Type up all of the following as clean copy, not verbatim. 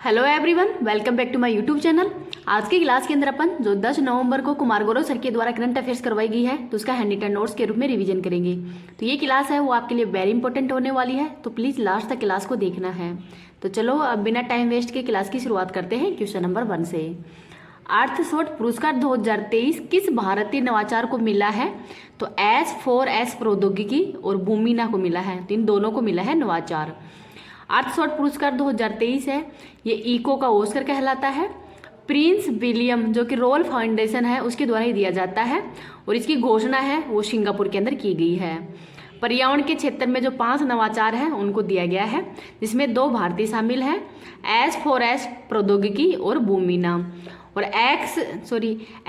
Hello everyone, welcome back to my YouTube channel. आज की class के अंदर अपन जो 10 नवंबर को कुमार गौरव सर के द्वारा करंट अफेयर्स करवाई गई है तो उसका हैंड रिटन नोट्स के रूप में रिवीजन करेंगे। तो ये क्लास है वो आपके लिए वेरी इंपॉर्टेंट होने वाली है, तो प्लीज़ लास्ट तक क्लास को देखना है। तो चलो अब बिना टाइम वेस्ट के क्लास की शुरुआत करते हैं क्वेश्चन नंबर 1 से। अर्थशॉट पुरस्कार 2023 किस भारतीय नवाचार को मिला है? तो S4S प्रौद्योगिकी और बूमिना को मिला है, तो इन दोनों को मिला है नवाचार। अर्थशॉट पुरस्कार 2023 है, ये इको का ऑस्कर कहलाता है। प्रिंस विलियम जो कि रॉयल फाउंडेशन है उसके द्वारा ही दिया जाता है और इसकी घोषणा है वो सिंगापुर के अंदर की गई है। पर्यावरण के क्षेत्र में जो 5 नवाचार हैं उनको दिया गया है, जिसमें 2 भारतीय शामिल हैं, S4S प्रौद्योगिकी और बूमिना। और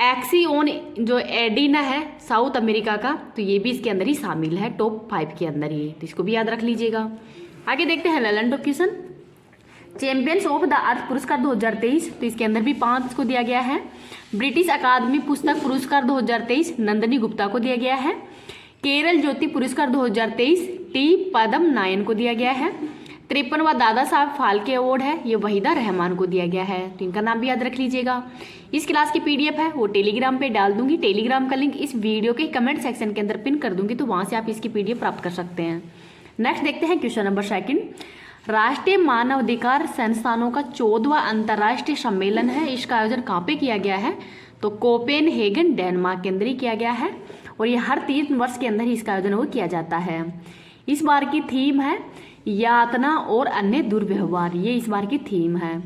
एक्सियोन जो एडिना है साउथ अमेरिका का, तो ये भी इसके अंदर ही शामिल है, टॉप 5 के अंदर ही, तो इसको भी याद रख लीजिएगा। आगे देखते हैं लेलन top question. Champions of the earth पुरस्कार 2023, तो इसके अंदर भी 5 को दिया गया है। ब्रिटिश अकादमी पुस्तक पुरस्कार 2023 नंदिनी गुप्ता को दिया गया है। केरल ज्योति पुरस्कार 2023 टी पदम नायन को दिया गया है। 53वां दादा साहब फाल्के अवार्ड है, ये वहीदा रहमान को दिया गया है, तो इनका नाम भी याद रख लीजिएगा। इस क्लास की PDF है वो टेलीग्राम पे डाल दूंगी, टेलीग्राम का लिंक इस वीडियो के कमेंट सेक्शन के अंदर पिन कर दूंगी, तो वहां से आप इसकी PDF प्राप्त कर सकते हैं। नेक्स्ट देखते हैं क्वेश्चन नंबर 2। राष्ट्रीय मानवाधिकार संस्थानों का 14वां अंतर्राष्ट्रीय सम्मेलन है, इसका आयोजन कहाँ पे किया गया है? तो कोपेनहेगन डेनमार्क के अंदर ही किया गया है और ये हर 3 वर्ष के अंदर ही इसका आयोजन वो किया जाता है। इस बार की थीम है यातना और अन्य दुर्व्यवहार, ये इस बार की थीम है।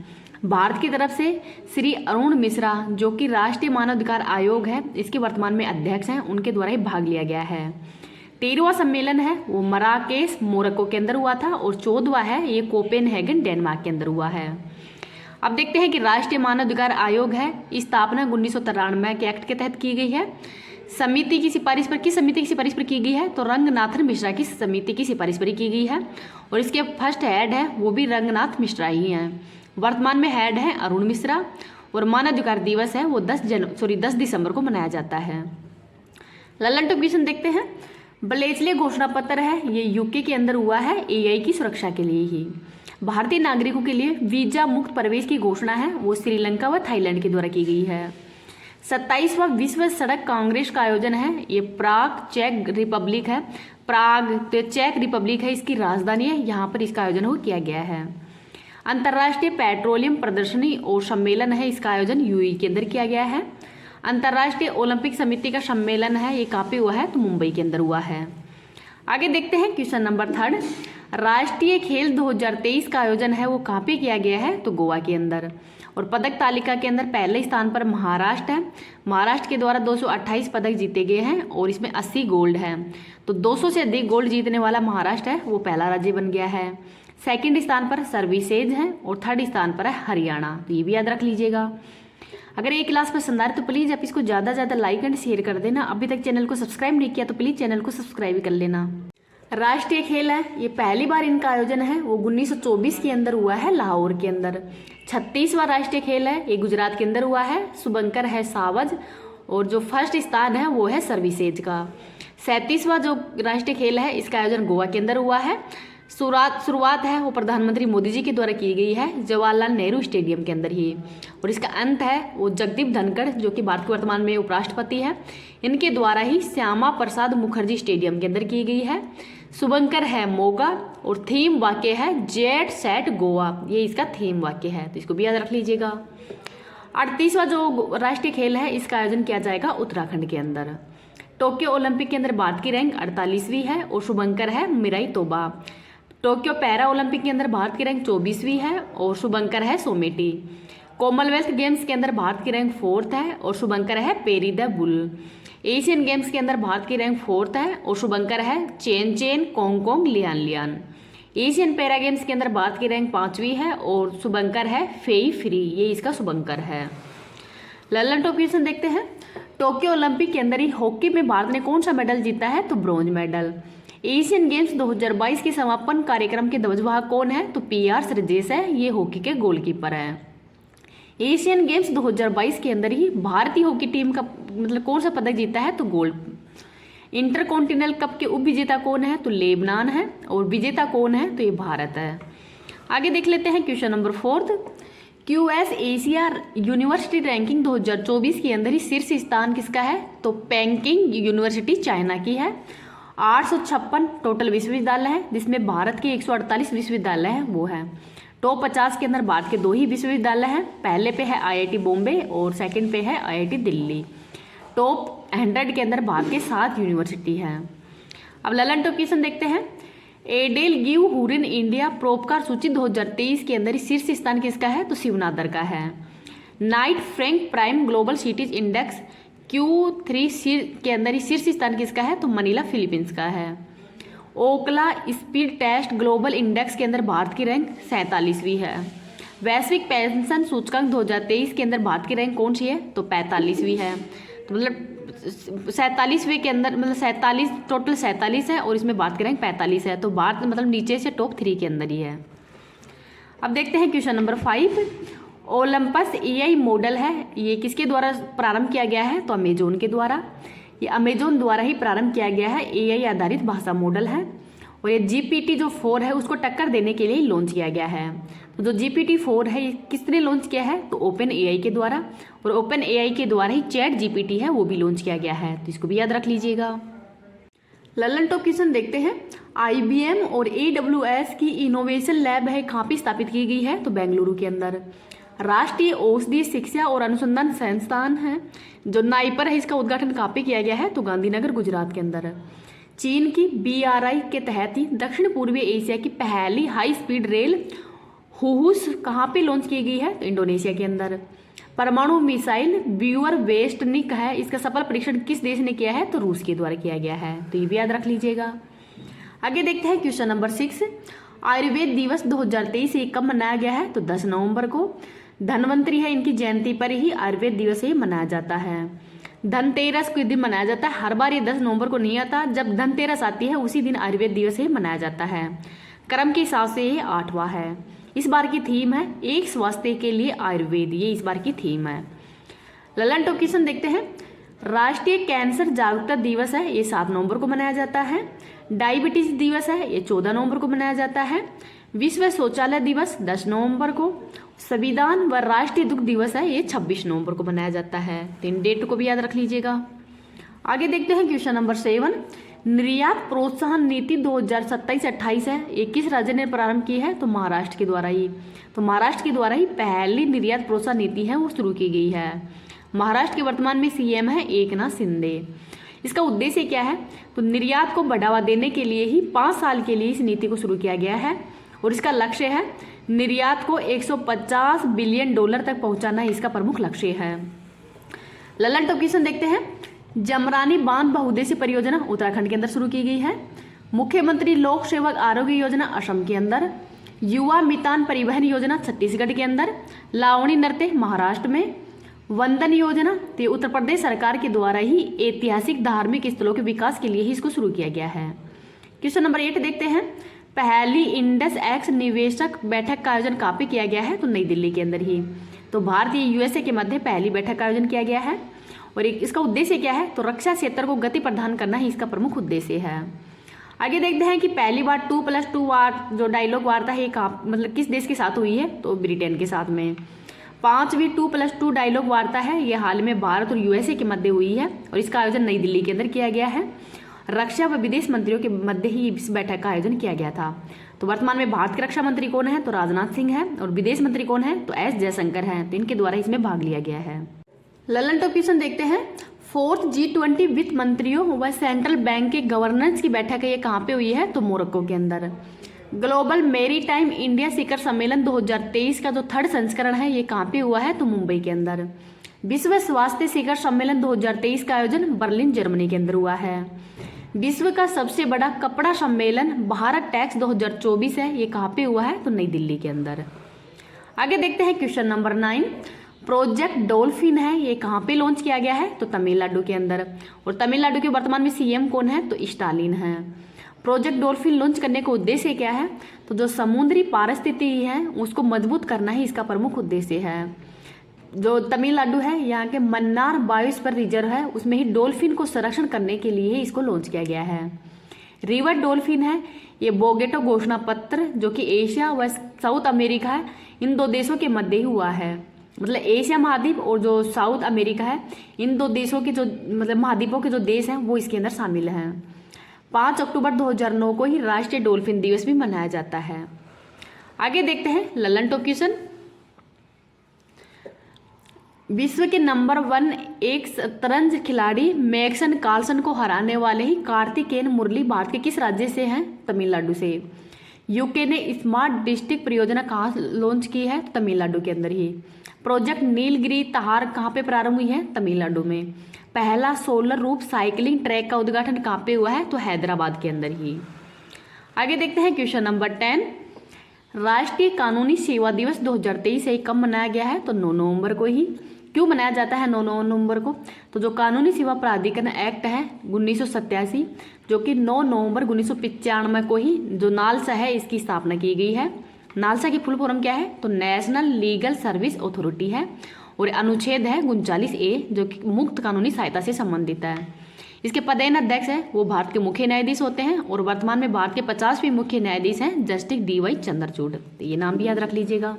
भारत की तरफ से श्री अरुण मिश्रा जो कि राष्ट्रीय मानवाधिकार आयोग है इसके वर्तमान में अध्यक्ष हैं, उनके द्वारा ही भाग लिया गया है। 13वां सम्मेलन है वो मराकेश मोरक्को के अंदर हुआ था और 14वां है ये कोपेनहेगन डेनमार्क के अंदर हुआ है। अब देखते हैं कि राष्ट्रीय मानवाधिकार आयोग है, इस स्थापना 1993 के एक्ट के तहत की गई है। समिति की सिफारिश पर किस समिति की सिफारिश पर की गई है? तो रंगनाथन मिश्रा की समिति की सिफारिश पर की गई है और इसके फर्स्ट हेड है वो भी रंगनाथ मिश्रा ही हैं। वर्तमान में हेड है अरुण मिश्रा और मानवाधिकार दिवस है वो 10 दिसंबर को मनाया जाता है। ललन टॉप क्वेश्चन देखते हैं। ब्लेचले घोषणा पत्र है, ये यूके के अंदर हुआ है AI की सुरक्षा के लिए ही। भारतीय नागरिकों के लिए वीजा मुक्त प्रवेश की घोषणा है वो श्रीलंका व थाईलैंड के द्वारा की गई है। 27वां विश्व सड़क कांग्रेस का आयोजन है, ये प्राग चेक रिपब्लिक है, प्राग तो चेक रिपब्लिक है, इसकी राजधानी है, यहाँ पर इसका आयोजन हो किया गया है। अंतर्राष्ट्रीय पेट्रोलियम प्रदर्शनी और सम्मेलन है, इसका आयोजन UAE के अंदर किया गया है। अंतर्राष्ट्रीय ओलंपिक समिति का सम्मेलन है, ये कहाँ पे हुआ है? तो मुंबई के अंदर हुआ है। आगे देखते हैं क्वेश्चन नंबर 3। राष्ट्रीय खेल 2023 का आयोजन है वो कहाँ पे किया गया है? तो गोवा के अंदर। और पदक तालिका के अंदर पहले स्थान पर महाराष्ट्र है, महाराष्ट्र के द्वारा 228 पदक जीते गए हैं और इसमें 80 गोल्ड है, तो 200 से अधिक गोल्ड जीतने वाला महाराष्ट्र है वो पहला राज्य बन गया है। सेकंड स्थान पर सर्विसेज है और थर्ड स्थान पर है हरियाणा, तो ये भी याद रख लीजिएगा। अगर ये क्लास पसंद आ रही तो प्लीज़ आप इसको ज़्यादा से ज़्यादा लाइक एंड शेयर कर देना। अभी तक चैनल को सब्सक्राइब नहीं किया तो प्लीज़ चैनल को सब्सक्राइब कर लेना। राष्ट्रीय खेल है, ये पहली बार इनका आयोजन है वो 1924 के अंदर हुआ है लाहौर के अंदर। 36वां राष्ट्रीय खेल है, ये गुजरात के अंदर हुआ है, शुभंकर है सावज और जो फर्स्ट स्थान है वो है सर्विसेज का। 37वां जो राष्ट्रीय खेल है इसका आयोजन गोवा के अंदर हुआ है। शुरुआत है वो प्रधानमंत्री मोदी जी के द्वारा की गई है जवाहरलाल नेहरू स्टेडियम के अंदर ही और इसका अंत है वो जगदीप धनखड़ जो कि भारत के वर्तमान में उपराष्ट्रपति है, इनके द्वारा ही श्यामा प्रसाद मुखर्जी स्टेडियम के अंदर की गई है। शुभंकर है मोगा और थीम वाक्य है जेट सेट गोवा, ये इसका थीम वाक्य है, तो इसको भी याद रख लीजिएगा। 38वां जो राष्ट्रीय खेल है इसका आयोजन किया जाएगा उत्तराखंड के अंदर। टोक्यो ओलंपिक के अंदर भारत की रैंक 48वीं है और शुभंकर है मिराई तोबा। टोक्यो पैरा ओलंपिक के अंदर भारत की रैंक 24वीं है और शुभंकर है सोमेटी। कॉमनवेल्थ गेम्स के अंदर भारत की रैंक 4th है और शुभंकर है peri the bull. Asian games के अंदर भारत की रैंक 4th है और शुभंकर है chain Kong Lian. Asian para games के अंदर भारत की रैंक 5वीं है और शुभंकर है फेई फ्री, ये इसका शुभंकर है। ललन टॉप क्वेश्चन देखते हैं। टोक्यो ओलंपिक के अंदर ही हॉकी में भारत ने कौन सा मेडल जीता है? तो ब्रॉन्ज मेडल। एशियन गेम्स 2022 के समापन कार्यक्रम के ध्वजवाहक कौन है? तो PR श्रीजेश है, ये हॉकी के गोलकीपर है। एशियन गेम्स 2022 के अंदर ही भारतीय हॉकी टीम का कौन सा पदक जीता है? तो गोल्ड। इंटरकॉन्टिनेंटल कप के उप विजेता कौन है? तो लेबनान है और विजेता कौन है? तो ये भारत है। आगे देख लेते हैं question number 4। QS Asia university ranking 2024 के अंदर ही शीर्ष स्थान किसका है? तो पेकिंग यूनिवर्सिटी चाइना की है। 856 टोटल विश्वविद्यालय है, जिसमें भारत के 148 विश्वविद्यालय है वो है। टॉप 50 के अंदर भारत के 2 ही विश्वविद्यालय हैं। पहले पे है IIT बॉम्बे और सेकंड पे है IIT दिल्ली। टॉप 100 के अंदर भारत के 7 यूनिवर्सिटी हैं। अब ललन टॉप क्वेश्चन देखते हैं। एडेल गिव हुरिन इंडिया परोपकार सूची 2023 के अंदर शीर्ष स्थान किसका है? तो शिवनादर का है। Knight Frank prime global cities index Q3 के अंदर ही शीर्ष स्थान किसका है? तो मनीला फिलीपींस का है। ओकला स्पीड टेस्ट ग्लोबल इंडेक्स के अंदर भारत की रैंक 47वीं है। वैश्विक पेंशन सूचकांक 2023 के अंदर भारत की रैंक कौन सी है? तो 45वीं है। तो मतलब 47वें के अंदर मतलब 47 टोटल 47 है और इसमें भारत की रैंक 45 है। तो भारत मतलब नीचे से टॉप 3 के अंदर ही है। अब देखते हैं question number 5। Olympus AI model है, ये किसके द्वारा प्रारंभ किया गया है? तो अमेजोन के द्वारा। ये अमेजोन द्वारा ही प्रारंभ किया गया है। AI आधारित भाषा मॉडल है और ये GPT जो 4 है उसको टक्कर देने के लिए ही लॉन्च किया गया है। तो जो GPT 4 है ये किसने लॉन्च किया है? तो OpenAI के द्वारा, और OpenAI के द्वारा ही ChatGPT है वो भी लॉन्च किया गया है। तो इसको भी याद रख लीजिएगा। ललन टॉप क्वेश्चन देखते हैं। IBM और AWS की इनोवेशन लैब है कहाँ पे स्थापित की गई है? तो बेंगलुरु के अंदर। राष्ट्रीय औषधि शिक्षा और अनुसंधान संस्थान है जो नाइपर है, इसका उद्घाटन कहाँ पे किया गया है? तो गांधीनगर गुजरात के अंदर। चीन की BRI के तहत ही दक्षिण पूर्वी एशिया की पहली हाई स्पीड रेल हुहुस कहाँ पे लॉन्च की गई है? तो इंडोनेशिया के अंदर। परमाणु मिसाइल ब्यूअर वेस्टनिक है, इसका सफल परीक्षण किस देश ने किया है? तो रूस के द्वारा किया गया है। तो ये भी याद रख लीजिएगा। आगे देखते हैं क्वेश्चन नंबर 6। आयुर्वेद दिवस 2023 ये कब मनाया गया है? तो 10 नवंबर को। धनवंतरी है, इनकी जयंती पर ही आयुर्वेद दिवस ही मनाया जाता है। धनतेरस के दिन मनाया जाता है। हर बार ये 10 नवंबर को नहीं आता, जब धनतेरस आती है उसी दिन आयुर्वेद दिवस ही मनाया जाता है। क्रम के हिसाब से ये 8वां है। इस बार की थीम है एक स्वास्थ्य के लिए आयुर्वेद, ये इस बार की थीम है। ललन टॉप क्वेश्चन देखते हैं। राष्ट्रीय कैंसर जागरूकता दिवस है, ये 7 नवंबर को मनाया जाता है। डायबिटीज दिवस है, ये 14 नवंबर को मनाया जाता है। विश्व शौचालय दिवस 10 नवंबर को। संविधान व राष्ट्रीय दुग्ध दिवस है, ये 26 नवंबर को मनाया जाता है। 3 डेट को भी याद रख लीजिएगा। आगे देखते हैं क्वेश्चन नंबर 7। निर्यात प्रोत्साहन नीति 2027-28 है, ये किस राज्य ने प्रारंभ की है? तो महाराष्ट्र के द्वारा ही। तो महाराष्ट्र के द्वारा ही पहली निर्यात प्रोत्साहन नीति है वो शुरू की गई है। महाराष्ट्र के वर्तमान में CM है एकनाथ शिंदे। इसका उद्देश्य क्या है? तो निर्यात को बढ़ावा देने के लिए ही 5 साल के लिए इस नीति को शुरू किया गया है और इसका लक्ष्य है निर्यात को $150 बिलियन तक पहुंचाना, इसका प्रमुख लक्ष्य है। ललन टॉप क्वेश्चन देखते हैं। जमरानी बांध बहुउद्देशीय परियोजना उत्तराखंड के अंदर शुरू की गई है। मुख्यमंत्री लोक सेवक आरोग्य योजना असम के अंदर। युवा मितान परिवहन योजना छत्तीसगढ़ के अंदर। लावणी नृत्य महाराष्ट्र में। वंदन योजना तो उत्तर प्रदेश सरकार के द्वारा ही ऐतिहासिक धार्मिक स्थलों के विकास के लिए ही इसको शुरू किया गया है। क्वेश्चन नंबर 8 देखते हैं। पहली इंडस एक्स निवेशक बैठक का आयोजन कहाँ पे किया गया है? तो नई दिल्ली के अंदर ही। तो भारतीय USA के मध्य पहली बैठक का आयोजन किया गया है और इसका उद्देश्य क्या है? तो रक्षा क्षेत्र को गति प्रदान करना ही इसका प्रमुख उद्देश्य है। आगे देखते हैं कि पहली बार 2+2 वार जो डायलॉग वार्ता है ये कहाँ मतलब किस देश के साथ हुई है? तो ब्रिटेन के साथ में। 5वीं 2+2 डायलॉग वार्ता है ये हाल में भारत और USA के मध्य हुई है और इसका आयोजन नई दिल्ली के अंदर किया गया है। रक्षा व विदेश मंत्रियों के मध्य ही इस बैठक का आयोजन किया गया था। तो वर्तमान में भारत के रक्षा मंत्री कौन है? तो राजनाथ सिंह है और विदेश मंत्री कौन है? तो S जयशंकर है। तो इनके द्वारा इसमें भाग लिया गया है। ललन टॉप क्वेश्चन देखते हैं। 4th G20 वित्त मंत्रियों व सेंट्रल बैंक के गवर्नेंस की बैठक है ये कहाँ पे हुई है? तो मोरक्को के अंदर। ग्लोबल मैरीटाइम इंडिया शिखर सम्मेलन 2023 का जो 3rd संस्करण है ये कहाँ पे हुआ है? तो मुंबई के अंदर। विश्व स्वास्थ्य शिखर सम्मेलन 2023 का आयोजन बर्लिन जर्मनी के अंदर हुआ है। विश्व का सबसे बड़ा कपड़ा सम्मेलन भारत टैक्स 2024 है ये कहाँ पे हुआ है? तो नई दिल्ली के अंदर। आगे देखते हैं क्वेश्चन नंबर 9। प्रोजेक्ट डॉल्फिन है ये कहाँ पे लॉन्च किया गया है? तो तमिलनाडु के अंदर और तमिलनाडु के वर्तमान में CM कौन है? तो स्टालिन है। प्रोजेक्ट डॉल्फिन लॉन्च करने का उद्देश्य क्या है? तो जो समुद्री पारिस्थितिकी है उसको मजबूत करना ही इसका प्रमुख उद्देश्य है। जो तमिलनाडु है यहाँ के मन्नार बायोस्फीयर रिजर्व है उसमें ही डॉल्फिन को संरक्षण करने के लिए इसको लॉन्च किया गया है। रिवर डॉल्फिन है ये बोगोटा घोषणा पत्र जो कि एशिया व साउथ अमेरिका है, इन दो देशों के मध्य ही हुआ है। मतलब एशिया महाद्वीप और जो साउथ अमेरिका है, इन दो देशों के जो मतलब महाद्वीपों के जो देश हैं वो इसके अंदर शामिल हैं। 5 अक्टूबर 2009 को ही राष्ट्रीय डॉल्फिन दिवस भी मनाया जाता है। आगे देखते हैं ललन टॉप क्वेश्चन। विश्व के नंबर 1 एक शतरंज खिलाड़ी मैग्सन कार्लसन को हराने वाले ही कार्तिकेयन मुरली भारत के किस राज्य से हैं? तमिलनाडु से। यूके ने स्मार्ट डिस्ट्रिक्ट परियोजना कहाँ लॉन्च की है? तमिलनाडु के अंदर ही। प्रोजेक्ट नीलगिरी तहार कहाँ पे प्रारंभ हुई है? तमिलनाडु में। पहला सोलर रूप साइकिलिंग ट्रैक का उद्घाटन कहाँ पे हुआ है? तो हैदराबाद के अंदर ही। आगे देखते हैं क्वेश्चन नंबर 10। राष्ट्रीय कानूनी सेवा दिवस 2023 से कब मनाया गया है? तो 9 नवंबर को ही। क्यों मनाया जाता है 9 नवंबर को? तो जो कानूनी सेवा प्राधिकरण एक्ट है 1987, जो कि 9 नवंबर 1995 को ही जो नालसा है इसकी स्थापना की गई है। नालसा की फुल फॉर्म क्या है? तो नेशनल लीगल सर्विस अथॉरिटी है। और अनुच्छेद है 39A जो कि मुक्त कानूनी सहायता से संबंधित है। इसके पदेन अध्यक्ष है वो भारत के मुख्य न्यायाधीश होते हैं और वर्तमान में भारत के 50वें मुख्य न्यायाधीश हैं जस्टिस DY चंद्रचूड़। तो ये नाम भी याद रख लीजिएगा।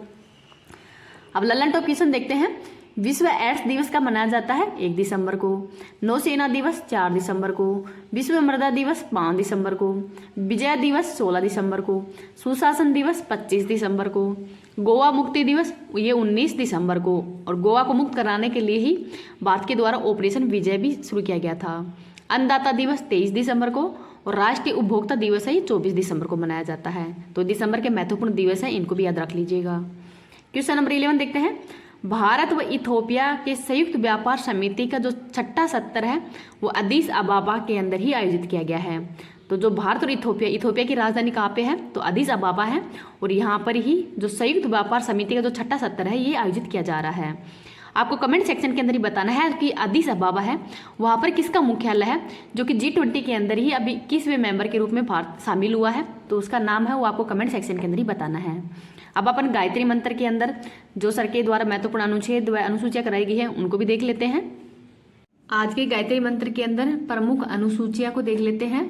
अब ललन टॉप क्वेश्चन देखते हैं। विश्व एड्स दिवस कब मनाया जाता है? 1 दिसंबर को। नौसेना दिवस 4 दिसंबर को। विश्व मृदा दिवस 5 दिसंबर को। विजय दिवस 16 दिसंबर को। सुशासन दिवस 25 दिसंबर को। गोवा मुक्ति दिवस ये 19 दिसंबर को। और गोवा को मुक्त कराने के लिए ही भारत के द्वारा ऑपरेशन विजय भी शुरू किया गया था। अन्नदाता दिवस 23 दिसंबर को। और राष्ट्रीय उपभोक्ता दिवस है ये 24 दिसंबर को मनाया जाता है। तो दिसंबर के महत्वपूर्ण दिवस हैं, इनको भी याद रख लीजिएगा। क्वेश्चन नंबर 11 देखते हैं। भारत व इथोपिया के संयुक्त व्यापार समिति का जो 6ठा सत्र है वो अदीस अबाबा के अंदर ही आयोजित किया गया है। तो जो भारत और इथोपिया की राजधानी कहाँ पे है? तो अदीस अबाबा है। और यहाँ पर ही जो संयुक्त व्यापार समिति का जो 6ठा सत्र है ये आयोजित किया जा रहा है। आपको कमेंट सेक्शन के अंदर ही बताना है कि अदीस अबाबा है वहाँ पर किसका मुख्यालय है, जो कि G20 के अंदर ही अभी 21वें मेंबर के रूप में भारत शामिल हुआ है। तो उसका नाम है वो आपको कमेंट सेक्शन के अंदर ही बताना है। अब अपन गायत्री मंत्र के अंदर जो सर के द्वारा महत्वपूर्ण अनुच्छेद व अनुसूचियाँ कराई गई है उनको भी देख लेते हैं। आज के गायत्री मंत्र के अंदर प्रमुख अनुसूचियाँ को देख लेते हैं।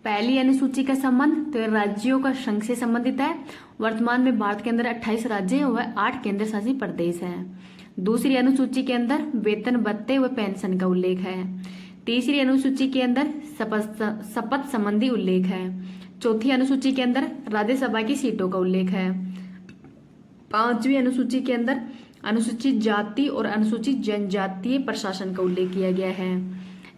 पहली अनुसूची का संबंध तो राज्यों का संघ से संबंधित है। वर्तमान में भारत के अंदर 28 राज्य व 8 केंद्र शासित प्रदेश हैं। दूसरी अनुसूची के अंदर वेतन भत्ते व पेंशन का उल्लेख है। तीसरी अनुसूची के अंदर शपथ संबंधी उल्लेख है। चौथी अनुसूची के अंदर राज्यसभा की सीटों का उल्लेख है। 5वीं अनुसूची के अंदर अनुसूचित जाति और अनुसूचित जनजातीय प्रशासन का उल्लेख किया गया है।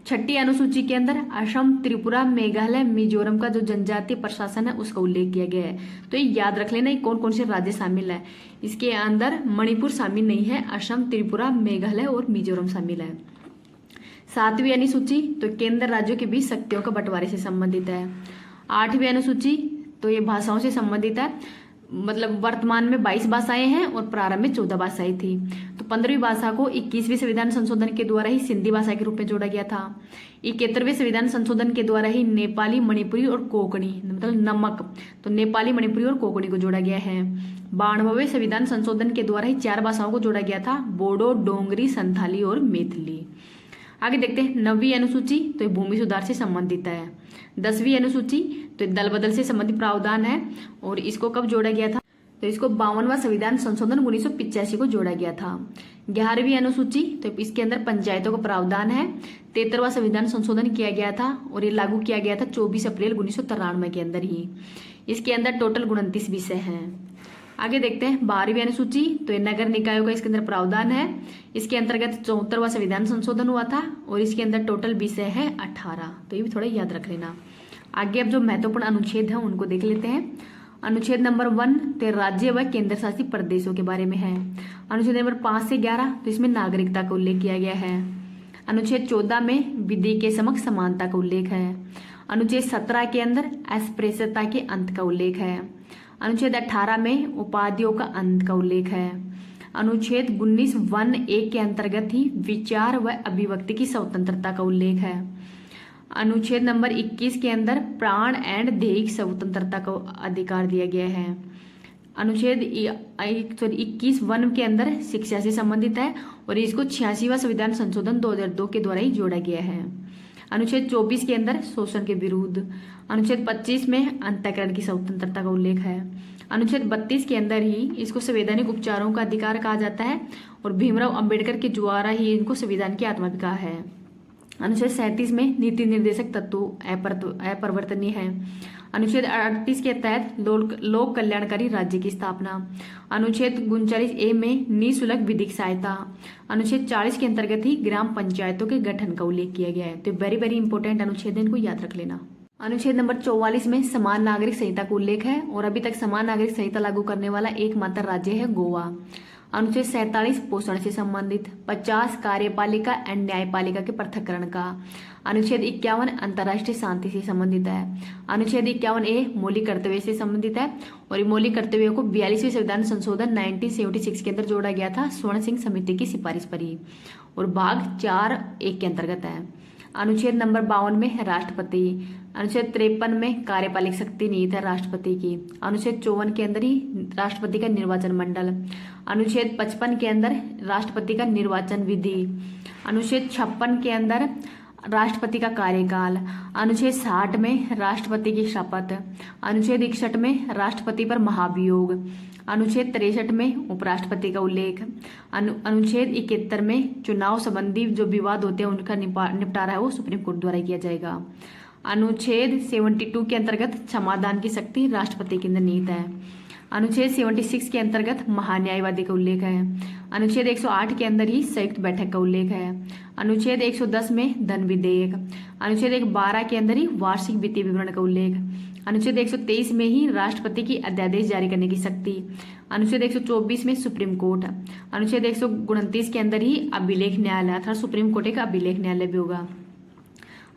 6ठी अनुसूची के अंदर असम, त्रिपुरा, मेघालय, मिजोरम का जो जनजातीय प्रशासन है उसका उल्लेख किया गया है। तो ये याद रख लेना कौन कौन से राज्य शामिल है। इसके अंदर मणिपुर शामिल नहीं है, असम, त्रिपुरा, मेघालय और मिजोरम शामिल है। 7वीं अनुसूची तो केंद्र राज्यों के बीच शक्तियों का बंटवारे से संबंधित है। 8वीं अनुसूची तो ये भाषाओं से संबंधित है। मतलब वर्तमान में 22 भाषाएं हैं और प्रारंभ में 14 भाषाएं थी। तो 15वीं भाषा को 21वें संविधान संशोधन के द्वारा ही सिंधी भाषा के रूप में जोड़ा गया था। 71वें संविधान संशोधन के द्वारा ही नेपाली, मणिपुरी और कोंकणी मतलब नमक तो नेपाली, मणिपुरी और कोंकणी को जोड़ा गया है। 92वें संविधान संशोधन के द्वारा ही 4 भाषाओं को जोड़ा गया था, बोडो, डोंगरी, संथाली और मैथिली। आगे देखते हैं 9वीं अनुसूची तो भूमि सुधार से संबंधित है। 10वीं अनुसूची तो दल बदल से संबंधित प्रावधान है और इसको कब जोड़ा गया था? तो इसको 52वां संविधान संशोधन 1985 को जोड़ा गया था। 11वीं अनुसूची तो इसके अंदर पंचायतों का प्रावधान है। 73वां संविधान संशोधन किया गया था और ये लागू किया गया था 24 अप्रैल 1993 के अंदर ही। इसके अंदर टोटल 29 विषय हैं। आगे देखते हैं 12वीं अनुसूची तो ये नगर निकायों का इसके अंदर प्रावधान है। इसके अंतर्गत 74वां संविधान संशोधन हुआ था और इसके अंदर टोटल विषय है 18। तो ये भी थोड़ा याद रख लेना। आगे अब जो महत्वपूर्ण अनुच्छेद हैं उनको देख लेते हैं। अनुच्छेद नंबर 1 तो राज्य व केंद्र शासित प्रदेशों के बारे में है। अनुच्छेद नंबर 5 से 11 तो इसमें नागरिकता का उल्लेख किया गया है। अनुच्छेद 14 में विधि के समक्ष समानता का उल्लेख है। अनुच्छेद 17 के अंदर अस्पृश्यता के अंत का उल्लेख है। अनुच्छेद 18 में उपाधियों का अंत का उल्लेख है। अनुच्छेद 19(1)(1) के अंतर्गत ही विचार व अभिव्यक्ति की स्वतंत्रता का उल्लेख है। अनुच्छेद नंबर 21 के अंदर प्राण एंड दैहिक स्वतंत्रता का अधिकार दिया गया है। अनुच्छेद 21(1) के अंदर शिक्षा से संबंधित है और इसको 86वां संविधान संशोधन 2002 के द्वारा ही जोड़ा गया है। अनुच्छेद 24 के अंदर शोषण के विरुद्ध। अनुच्छेद 25 में अंतःकरण की स्वतंत्रता का उल्लेख है। अनुच्छेद 32 के अंदर ही इसको संवैधानिक उपचारों का अधिकार कहा जाता है और भीमराव अंबेडकर के द्वारा ही इनको संविधान की आत्मा भी कहा है। अनुच्छेद 37 में नीति निर्देशक तत्व अपरिवर्तनीय है। अनुच्छेद 38 के तहत लोक कल्याणकारी राज्य की स्थापना। अनुच्छेद 39A में निःशुल्क विधिक सहायता। अनुच्छेद 40 के अंतर्गत ही ग्राम पंचायतों के गठन का उल्लेख किया गया है। तो वेरी वेरी इंपॉर्टेंट अनुच्छेद है, इनको याद रख लेना। अनुच्छेद नंबर 44 में समान नागरिक संहिता का उल्लेख है और अभी तक समान नागरिक संहिता लागू करने वाला एकमात्र राज्य है गोवा। अनुच्छेद 47 पोषण से संबंधित। 50 कार्यपालिका एंड न्यायपालिका के पृथक्करण का। अनुच्छेद 51 अंतर्राष्ट्रीय शांति से संबंधित है। अनुच्छेद 51A मौलिक कर्तव्य से संबंधित है और ये मौलिक कर्तव्यों को 42वें संविधान संशोधन 1976 के अंदर जोड़ा गया था स्वर्ण सिंह समिति की सिफारिश पर ही और भाग 4(1) के अंतर्गत है। अनुच्छेद नंबर 52 में राष्ट्रपति। अनुच्छेद 53 में कार्यपालिक शक्ति नीति है राष्ट्रपति की। अनुच्छेद 54 के अंदर ही राष्ट्रपति का निर्वाचन मंडल। अनुच्छेद 55 के अंदर राष्ट्रपति का निर्वाचन विधि। अनुच्छेद 56 के अंदर राष्ट्रपति का कार्यकाल। अनुच्छेद 60 में राष्ट्रपति की शपथ। अनुच्छेद 61 में राष्ट्रपति पर महाभियोग। अनुच्छेद 63 में उपराष्ट्रपति का उल्लेख। अनुच्छेद 71 में चुनाव संबंधी जो विवाद होते हैं उनका निपटारा है वो सुप्रीम कोर्ट द्वारा किया जाएगा। अनुच्छेद 72 के अंतर्गत क्षमादान की शक्ति राष्ट्रपति के अंदर निहित है। अनुच्छेद 76 के अंतर्गत महान्यायवादी का उल्लेख है। अनुच्छेद 108 के अंदर ही संयुक्त बैठक का उल्लेख है। अनुच्छेद 110 में धन विधेयक। अनुच्छेद 112 के अंदर ही वार्षिक वित्तीय विवरण का उल्लेख। अनुच्छेद 123 में ही राष्ट्रपति की अध्यादेश जारी करने की शक्ति। अनुच्छेद 124 में सुप्रीम कोर्ट। अनुच्छेद 129 के अंदर ही अभिलेख न्यायालय अर्थात सुप्रीम कोर्ट का अभिलेख न्यायालय भी होगा।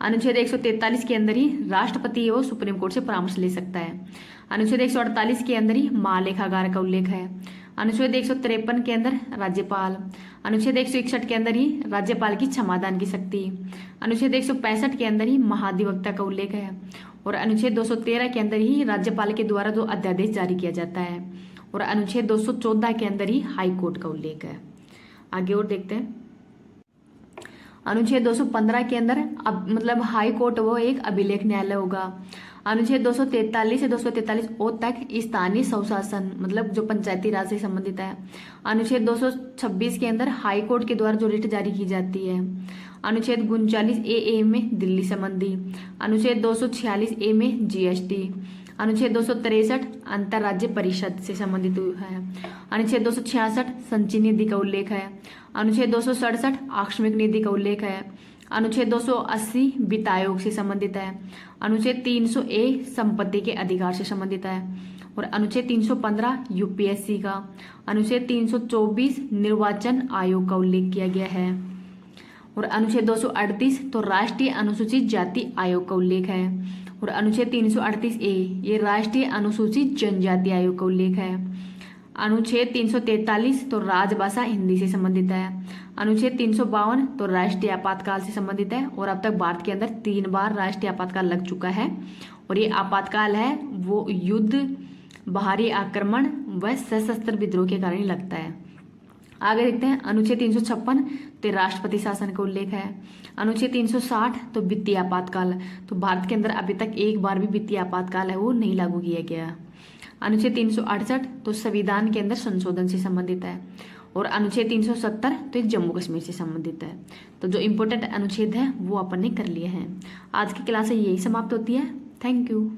अनुच्छेद 143 के अंदर ही राष्ट्रपति वो सुप्रीम कोर्ट से परामर्श ले सकता है। अनुच्छेद 148 के अंदर ही महालेखागार का उल्लेख है। अनुच्छेद 153 के अंदर राज्यपाल। अनुच्छेद 161 के अंदर ही राज्यपाल की क्षमादान की शक्ति। अनुच्छेद 165 के अंदर ही महाधिवक्ता का उल्लेख है और अनुच्छेद 213 के अंदर ही राज्यपाल के द्वारा जो अध्यादेश जारी किया जाता है और अनुच्छेद 214 के अंदर ही हाई कोर्ट का उल्लेख है। आगे और देखते हैं। अनुच्छेद 215 के अंदर मतलब हाई कोर्ट वो एक अभिलेख न्यायालय होगा। अनुच्छेद 243 से 243O तक स्थानीय स्वशासन मतलब जो पंचायती राज से संबंधित है। अनुच्छेद 226 के अंदर हाई कोर्ट के द्वारा जो रिट जारी की जाती है। अनुच्छेद 39A में दिल्ली संबंधी। अनुच्छेद 246A में GST। अनुच्छेद 263 अंतर्राज्य परिषद से संबंधित है। अनुच्छेद 266 संचयी निधि का उल्लेख है। अनुच्छेद 267 आकस्मिक निधि का उल्लेख है। अनुच्छेद 280 वित्त आयोग से संबंधित है। अनुच्छेद 300A संपत्ति के अधिकार से संबंधित है और अनुच्छेद 315 UPSC का। अनुच्छेद 324 निर्वाचन आयोग का उल्लेख किया गया है और अनुच्छेद 238 तो राष्ट्रीय अनुसूचित जाति आयोग का उल्लेख है और अनुच्छेद 338A ये राष्ट्रीय अनुसूचित जनजाति आयोग का उल्लेख है। अनुच्छेद 343 तो राजभाषा हिंदी से संबंधित है। अनुच्छेद 352 तो राष्ट्रीय आपातकाल से संबंधित है और अब तक भारत के अंदर 3 बार राष्ट्रीय आपातकाल लग चुका है और ये आपातकाल है वो युद्ध, बाहरी आक्रमण व सशस्त्र विद्रोह के कारण ही लगता है। आगे देखते हैं। अनुच्छेद 356 तो राष्ट्रपति शासन का उल्लेख है। अनुच्छेद 360 तो वित्तीय आपातकाल, तो भारत के अंदर अभी तक एक बार भी वित्तीय आपातकाल है वो नहीं लागू किया गया। अनुच्छेद 368 तो संविधान के अंदर संशोधन से संबंधित है और अनुच्छेद 370 तो जम्मू कश्मीर से संबंधित है। तो जो इम्पोर्टेंट अनुच्छेद है वो अपन ने कर लिए हैं। आज की क्लास यही समाप्त होती है। Thank you.